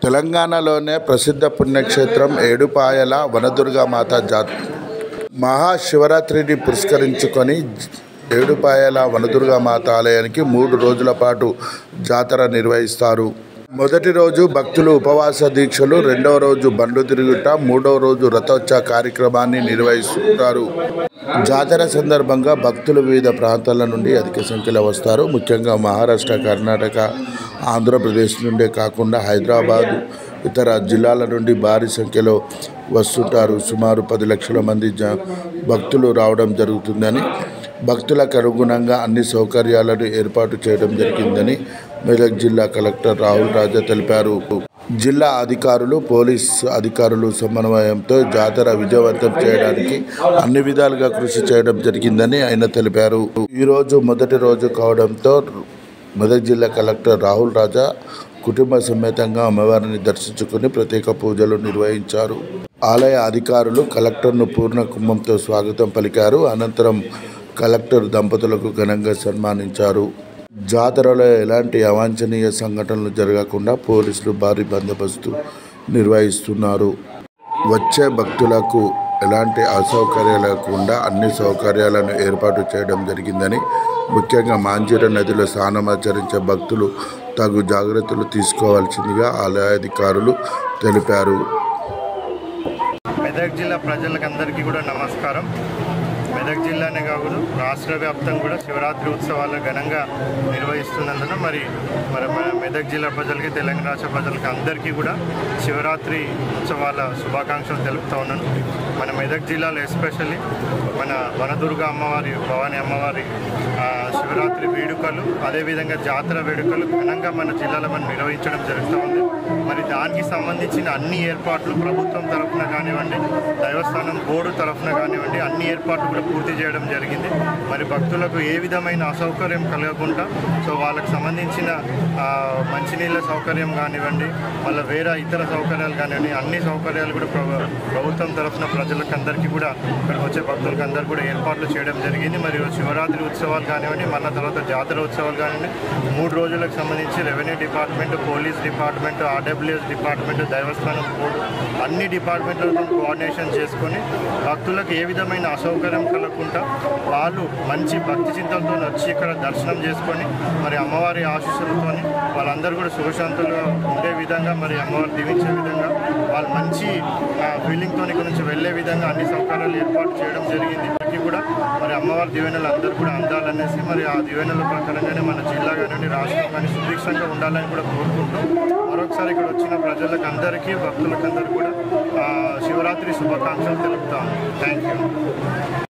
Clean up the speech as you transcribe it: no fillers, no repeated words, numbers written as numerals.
తెలంగాణలోనే ప్రసిద్ధ పుణ్యక్షేత్రం ఏడుపాయల వనదుర్గామాత మహాశివరాత్రిని పురస్కరించుకొని ఏడుపాయల వనదుర్గామాత ఆలయానికి 3 రోజుల పాటు జాతర నిర్వహిస్తారు. మొదటి రోజు భక్తులు ఉపవాస దీక్షలు, రెండవ రోజు బండ్లు తిరుగుట, మూడవ రోజు రథోత్సవ కార్యక్రమాన్ని నిర్వహిస్తుంటారు. జాతర సందర్భంగా భక్తులు వివిధ ప్రాంతాల నుండి అధిక సంఖ్యలో వస్తారు. ముఖ్యంగా మహారాష్ట్ర, కర్ణాటక, ఆంధ్రప్రదేశ్ నుండే కాకుండా హైదరాబాద్, ఇతర జిల్లాల నుండి భారీ సంఖ్యలో వస్తుంటారు. సుమారు 10 లక్షల మంది భక్తులు రావడం జరుగుతుందని, భక్తులకు అనుగుణంగా అన్ని సౌకర్యాలను ఏర్పాటు చేయడం జరిగిందని మెదక్ జిల్లా కలెక్టర్ రాహుల్ రాజా తెలిపారు. జిల్లా అధికారులు, పోలీస్ అధికారులు సమన్వయంతో జాతర విజయవంతం చేయడానికి అన్ని విధాలుగా కృషి చేయడం జరిగిందని ఆయన తెలిపారు. ఈరోజు మొదటి రోజు కావడంతో మెదక్ జిల్లా కలెక్టర్ రాహుల్ రాజా కుటుంబ సమేతంగా అమ్మవారిని దర్శించుకుని ప్రత్యేక పూజలు నిర్వహించారు. ఆలయ అధికారులు కలెక్టర్ను పూర్ణ కుంభంతో స్వాగతం పలికారు. అనంతరం కలెక్టర్ దంపతులకు ఘనంగా సన్మానించారు. జాతరలో ఎలాంటి అవాంఛనీయ సంఘటనలు జరగకుండా పోలీసులు భారీ బందోబస్తు నిర్వహిస్తున్నారు. వచ్చే భక్తులకు ఎలాంటి అసౌకర్యాలు లేకుండా అన్ని సౌకర్యాలను ఏర్పాటు చేయడం జరిగిందని, ముఖ్యంగా మాంజీర నదిలో స్నానమాచరించే భక్తులు తగు జాగ్రత్తలు తీసుకోవాల్సిందిగా ఆలయాధికారులు తెలిపారు. మెదక్ జిల్లా ప్రజలకందరికీ కూడా నమస్కారం. మెదక్ జిల్లానే కాకుండా రాష్ట్ర వ్యాప్తంగా కూడా శివరాత్రి ఉత్సవాలు ఘనంగా నిర్వహిస్తున్నందున మరి మన మెదక్ జిల్లా ప్రజలకి, తెలంగాణ రాష్ట్ర ప్రజలకి అందరికీ కూడా శివరాత్రి ఉత్సవాల శుభాకాంక్షలు తెలుపుతూ ఉన్నాను. మన మెదక్ జిల్లాలో ఎస్పెషల్లీ మన వనదుర్గ అమ్మవారి, భవానీ అమ్మవారి శివరాత్రి వేడుకలు, అదేవిధంగా జాతర వేడుకలు ఘనంగా మన జిల్లాలో మనం నిర్వహించడం జరుగుతూ ఉంది. మరి దానికి సంబంధించిన అన్ని ఏర్పాట్లు ప్రభుత్వం తరఫున కానివ్వండి, దేవస్థానం బోర్డు తరఫున కానివ్వండి, అన్ని ఏర్పాట్లు కూడా పూర్తి చేయడం జరిగింది. మరి భక్తులకు ఏ విధమైన అసౌకర్యం కలగకుండా వాళ్ళకి సంబంధించిన మంచినీళ్ళ సౌకర్యం కానివ్వండి, మళ్ళీ వేరే ఇతర సౌకర్యాలు కానివ్వండి, అన్ని సౌకర్యాలు కూడా ప్రభుత్వం తరఫున ప్రజలకు అందరికీ కూడా ఇక్కడికి వచ్చే భక్తులకు అందరికీ కూడా ఏర్పాట్లు చేయడం జరిగింది. మరి శివరాత్రి ఉత్సవాలు కానివ్వండి, మళ్ళీ తర్వాత జాతర ఉత్సవాలు కానివ్వండి, 3 రోజులకు సంబంధించి revenue department, police department, RWS department, దేవస్థానం బోర్డు అన్ని డిపార్ట్మెంట్లతో కోఆర్డినేషన్ చేసుకొని భక్తులకు ఏ విధమైన అసౌకర్యం కలగకుండా వాళ్ళు మంచి భక్తి చింతలతో వచ్చి ఇక్కడ దర్శనం చేసుకొని మరి అమ్మవారి ఆశీస్సులతో వాళ్ళందరూ కూడా సుఖశాంతులుగా ఉండే విధంగా, మరి అమ్మవారు దీవించే విధంగా, వాళ్ళు మంచి ఫీలింగ్తో ఇక్కడ నుంచి వెళ్ళే విధంగా అన్ని సౌకర్యాలు ఏర్పాటు చేయడం జరిగింది. ఇప్పటికీ కూడా మరి అమ్మవారి దీవెనలు అందరూ కూడా అందాలనేసి, మరి ఆ దీవెనల ప్రకారంగానే మన జిల్లా కానివ్వండి, రాష్ట్రం కానీ సుభిక్షంగా ఉండాలని కూడా కోరుకుంటూ మరొకసారి ఇక్కడ వచ్చిన ప్రజలకు అందరికీ, భక్తులకు అందరికీ కూడా శివరాత్రి శుభాకాంక్షలు తెలుపుతాను. Thank you.